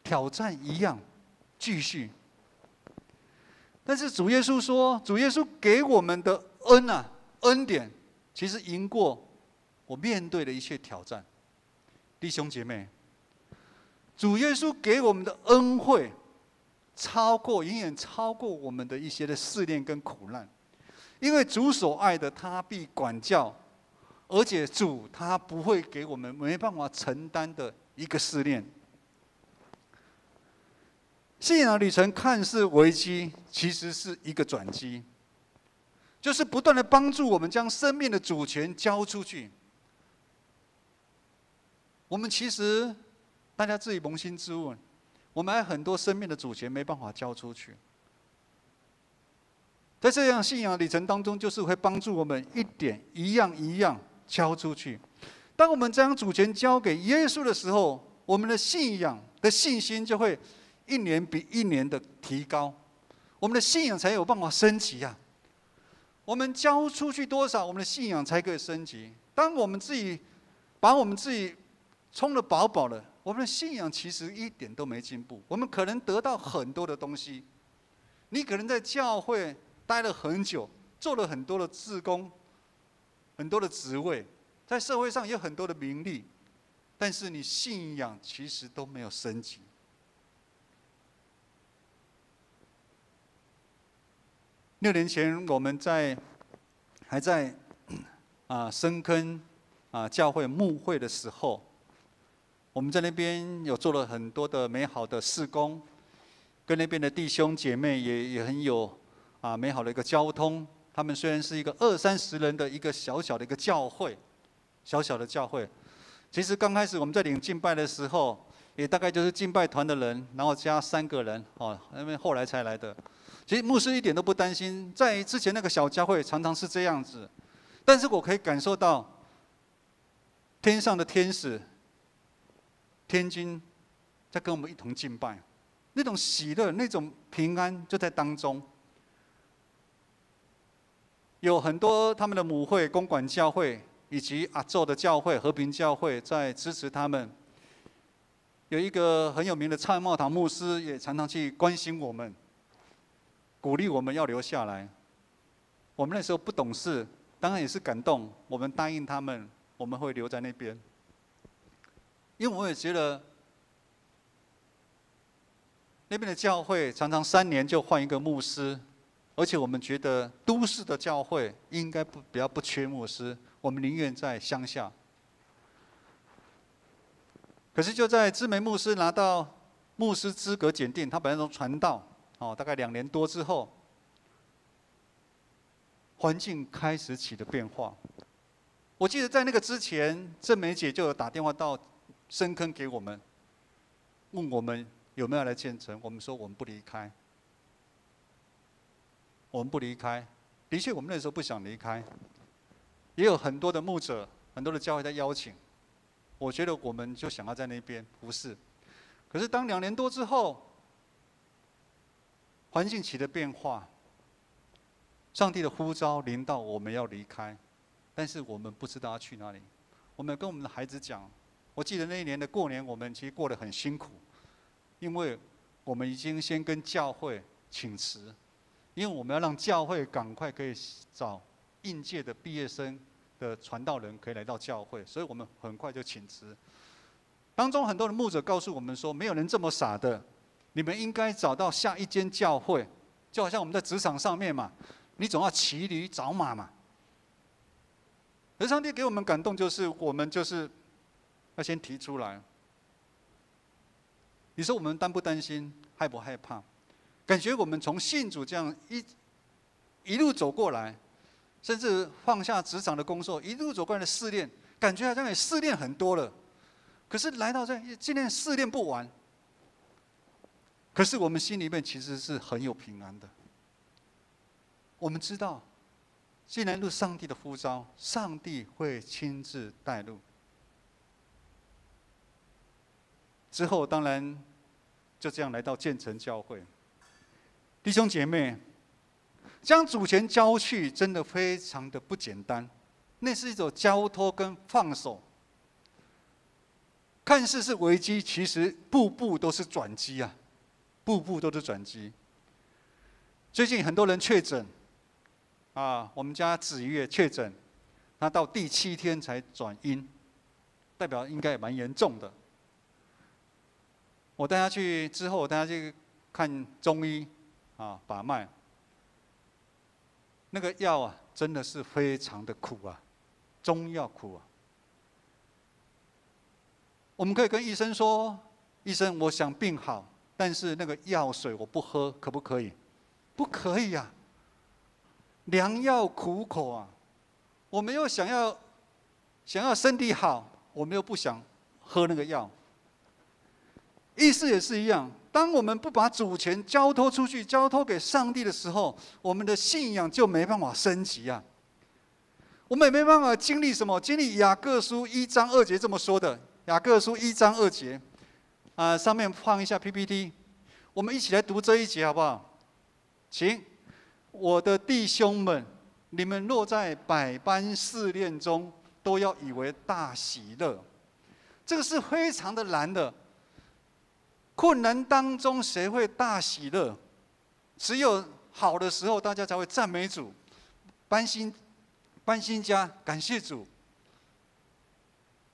挑战一样继续。但是主耶稣说，主耶稣给我们的恩典，其实赢过我面对的一切挑战。弟兄姐妹，主耶稣给我们的恩惠，远远超过我们的一些的试炼跟苦难。因为主所爱的，他必管教，而且主他不会给我们没办法承担的一个试炼。信仰旅程看似危机，其实是一个转机，就是不断的帮助我们将生命的主权交出去。我们其实大家自己扪心自问，我们还有很多生命的主权没办法交出去。在这样信仰旅程当中，就是会帮助我们一点一样交出去。当我们将主权交给耶稣的时候，我们的信仰的信心就会一年比一年的提高，我们的信仰才有办法升级啊！我们交出去多少，我们的信仰才可以升级。当我们自己把我们自己充得饱饱了，我们的信仰其实一点都没进步。我们可能得到很多的东西，你可能在教会待了很久，做了很多的志工，很多的职位，在社会上也有很多的名利，但是你信仰其实都没有升级。6年前，我们还在深坑教会牧会的时候，我们在那边有做了很多的美好的事工，跟那边的弟兄姐妹也很有美好的一个交通。他们虽然是一个20-30人的一个小小的一个教会，其实刚开始我们在领敬拜的时候，也大概就是敬拜团的人，然后加3个人那边后来才来的。其实牧师一点都不担心，在之前那个小教会常常是这样子，但是我可以感受到天上的天使、天君在跟我们一同敬拜，那种喜乐、那种平安就在当中。有很多他们的母会、公馆教会以及阿宙的教会、和平教会在支持他们。有一个很有名的蔡茂堂牧师也常常去关心我们，鼓励我们要留下来。我们那时候不懂事，当然也是感动，我们答应他们，我们会留在那边。因为我也觉得，那边的教会常常3年就换一个牧师，而且我们觉得都市的教会应该比较不缺牧师，我们宁愿在乡下。可是就在知梅牧师拿到牧师资格检定，他本来从传道大概2年多之后，环境开始起了变化。我记得在那个之前，郑梅姐就有打电话到深坑给我们，问我们有没有来建成。我们说我们不离开，我们不离开。的确，我们那时候不想离开，也有很多的牧者、很多的教会在邀请。我觉得我们就想要在那边，不是。可是当2年多之后，环境起了变化，上帝的呼召临到我们要离开，但是我们不知道要去哪里。我们跟我们的孩子讲，我记得那一年的过年，我们其实过得很辛苦，因为我们已经先跟教会请辞，因为我们要让教会赶快可以找应届的毕业生的传道人可以来到教会，所以我们很快就请辞。当中很多的牧者告诉我们说，没有人这么傻的，你们应该找到下一间教会，就好像我们在职场上面嘛，你总要骑驴找马嘛。而上帝给我们感动，就是我们就是要先提出来。你说我们担不担心，害不害怕？感觉我们从信主这样一路走过来，甚至放下职场的工作，一路走过来的试炼，感觉好像也试炼很多了。可是来到这，今天试炼不完。可是我们心里面其实是很有平安的。我们知道，既然入上帝的呼召，上帝会亲自带路。之后当然就这样来到建成教会，弟兄姐妹，将主权交去真的非常的不简单，那是一种交托跟放手。看似是危机，其实步步都是转机啊，步步都是转机。最近很多人确诊，我们家子月确诊，他到第7天才转阴，代表应该也蛮严重的。我带他去之后，我带他去看中医，把脉。那个药啊，真的是非常的苦啊，中药苦啊。我们可以跟医生说：“医生，我想病好，但是那个药水我不喝，可不可以？”不可以啊！良药苦口啊！我们又想要身体好，我们又不想喝那个药。意思也是一样，当我们不把主权交托出去，交托给上帝的时候，我们的信仰就没办法升级啊。我们也没办法经历什么？经历雅各书1章2节这么说的。雅各书1章2节，上面放一下 PPT， 我们一起来读这一节好不好？请，我的弟兄们，你们若在百般试炼中，都要以为大喜乐。这个是非常的难的。困难当中，谁会大喜乐？只有好的时候，大家才会赞美主，搬新家，感谢主；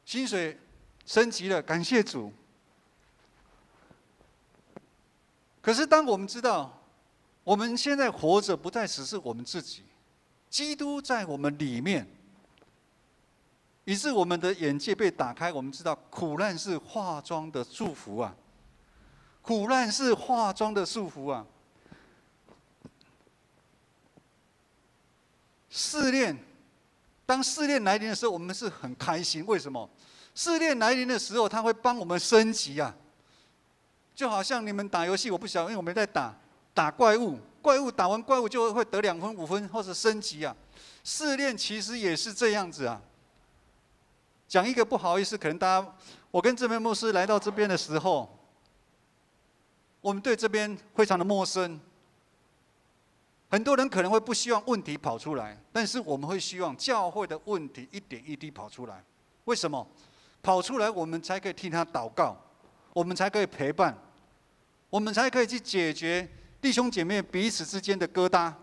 薪水升级了，感谢主。可是，当我们知道，我们现在活着不再只是我们自己，基督在我们里面，以致我们的眼界被打开，我们知道苦难是化妆的祝福啊！苦难是化妆的束缚啊！试炼，当试炼来临的时候，我们是很开心。为什么？试炼来临的时候，它会帮我们升级啊！就好像你们打游戏，我不晓得，因为我们在打怪物，怪物打完怪物就会得2分、5分，或者升级啊。试炼其实也是这样子啊。讲一个不好意思，可能大家，我跟这边牧师来到这边的时候，我们对这边非常的陌生，很多人可能会不希望问题跑出来，但是我们会希望教会的问题一点一滴跑出来。为什么？跑出来，我们才可以替他祷告，我们才可以陪伴，我们才可以去解决弟兄姐妹彼此之间的疙瘩，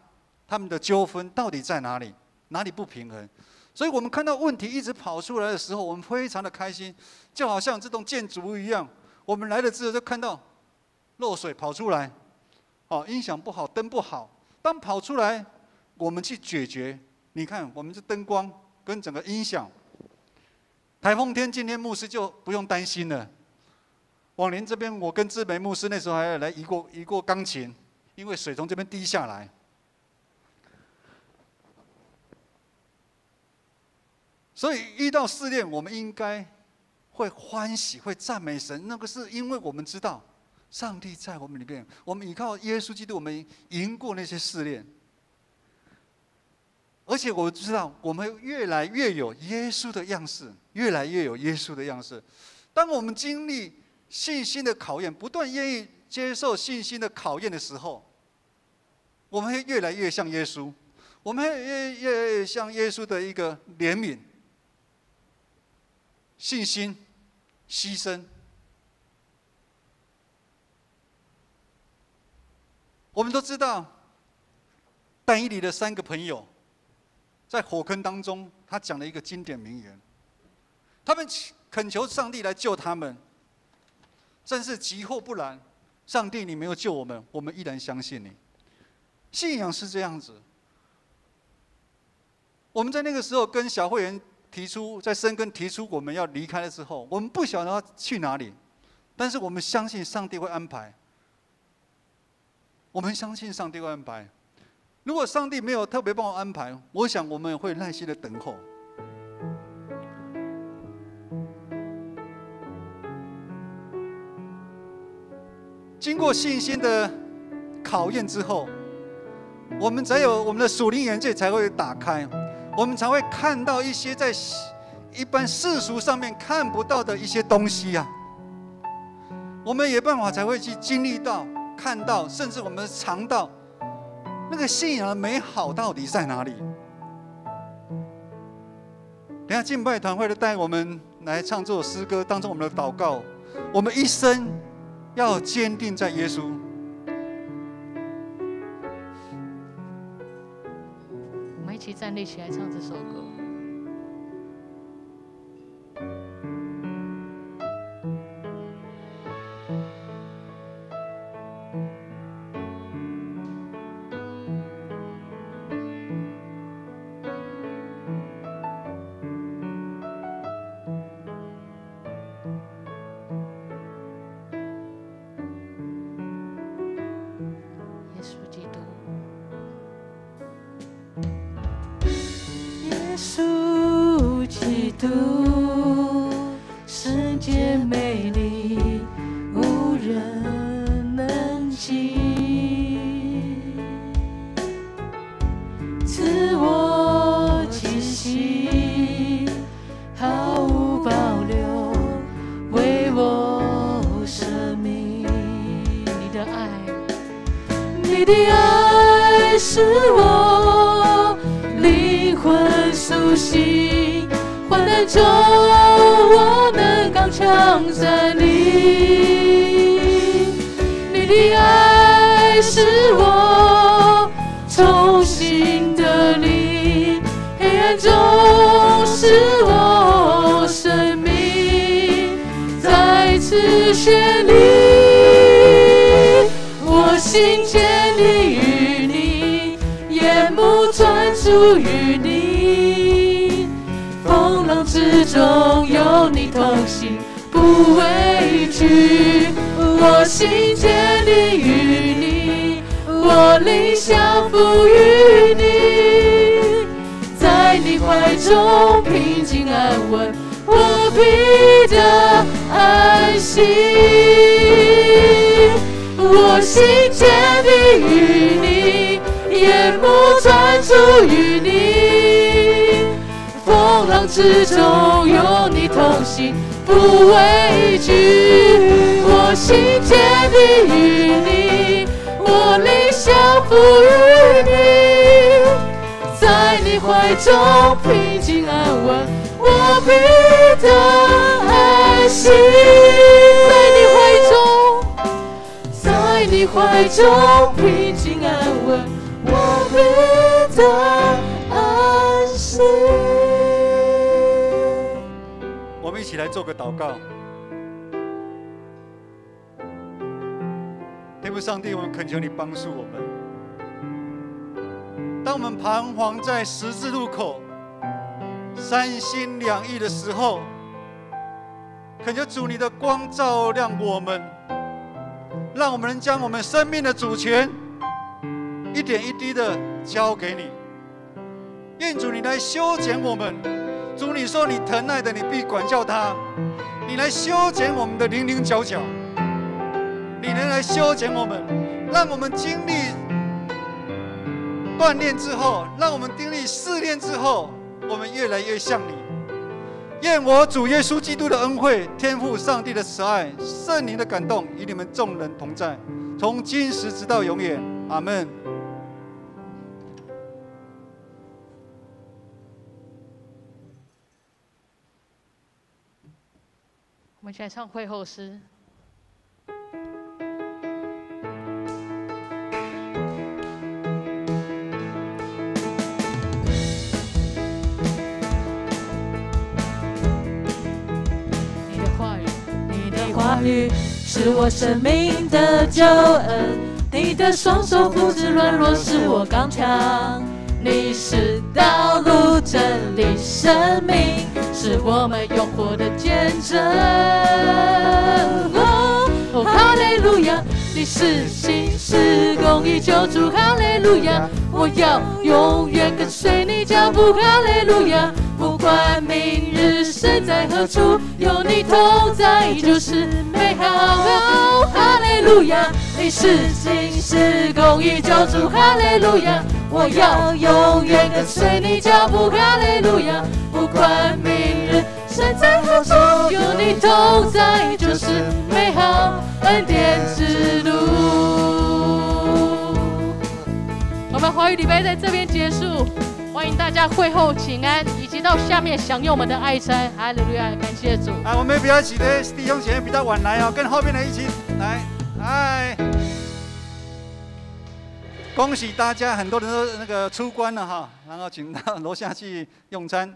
他们的纠纷到底在哪里？哪里不平衡？所以我们看到问题一直跑出来的时候，我们非常的开心，就好像这栋建筑物一样，我们来了之后就看到漏水跑出来，音响不好，灯不好。当跑出来，我们去解决。你看，我们这灯光跟整个音响，台风天今天牧师就不用担心了。往年这边我跟志梅牧师那时候还要来移过钢琴，因为水从这边滴下来。所以遇到试炼，我们应该会欢喜，会赞美神。那个是因为我们知道上帝在我们里面，我们依靠耶稣基督，我们赢过那些试炼。而且我知道，我们越来越有耶稣的样式，越来越有耶稣的样式。当我们经历信心的考验，不断愿意接受信心的考验的时候，我们会越来越像耶稣，我们会越像耶稣的一个怜悯、信心、牺牲。我们都知道，但以理的3个朋友，在火坑当中，他讲了一个经典名言：他们恳求上帝来救他们，但是急或不然，上帝你没有救我们，我们依然相信你。信仰是这样子。我们在那个时候跟小会员提出，在深耕提出我们要离开了之后，我们不晓得要去哪里，但是我们相信上帝会安排。我们相信上帝会安排。如果上帝没有特别帮我安排，我想我们会耐心的等候。经过信心的考验之后，我们才有我们的属灵眼界才会打开，我们才会看到一些在一般世俗上面看不到的一些东西啊。我们也办法才会去经历到、看到，甚至我们尝到那个信仰的美好到底在哪里。等一下敬拜团会的带我们来唱这首诗歌，当中我们的祷告，我们一生要坚定在耶稣。我们一起站立起来唱这首歌。稣基督，圣洁美丽，无人能及。赐我气息，毫无保留，为我舍命。你的爱，你的爱使我灵魂苏醒，患难中我能刚强站立。你的爱使我重新得力，黑暗中使我生命再次绚丽。我心坚立于你，眼目专注于你，风浪之中有你同行，不畏惧。我心坚立于你，我灵降服于你，在你怀中平静安稳，我必得安息。我心坚立于你，眼目专注于你，风浪之中有你同行，不畏惧。我心坚立于你，我灵降服于你，在你怀中平静安稳，我必得安息。在你怀中平静安稳，我必得安息。我们一起来做个祷告。天父上帝，我们恳求你帮助我们。当我们彷徨在十字路口、三心两意的时候，恳求主你的光照亮我们，让我们能将我们生命的主权一点一滴的交给你。愿主你来修剪我们。主你说你疼爱的，你必管教他。你来修剪我们的棱棱角角，你能来修剪我们，让我们经历锻炼之后，让我们经历试炼之后，我们越来越像你。愿我主耶稣基督的恩惠、天父上帝的慈爱、圣灵的感动与你们众人同在，从今时直到永远。阿们。我们一起来唱会后诗。话语是我生命的救恩，你的双手扶持软弱，使我刚强。你是道路、真理、生命，是我们永活的见证。哦，哈利路亚！你是信是公义救主，哈利路亚！我要永远跟随你脚步，哈利路亚！不管明日身在何处，有你同在就是美好。哈利路亚！你是信是公义救主，哈利路亚！我要永远跟随你脚步，哈利路亚！不管明日身在何处，有你同在就是美好恩典之路。我们华语礼拜在这边结束，欢迎大家会后请安，以及到下面享用我们的爱餐。哈利路亚，感谢主。我们比较起的弟兄姐妹比较晚来哦，跟后面的一起来，哎，恭喜大家，很多人都那个出关了哈，然后请到楼下去用餐。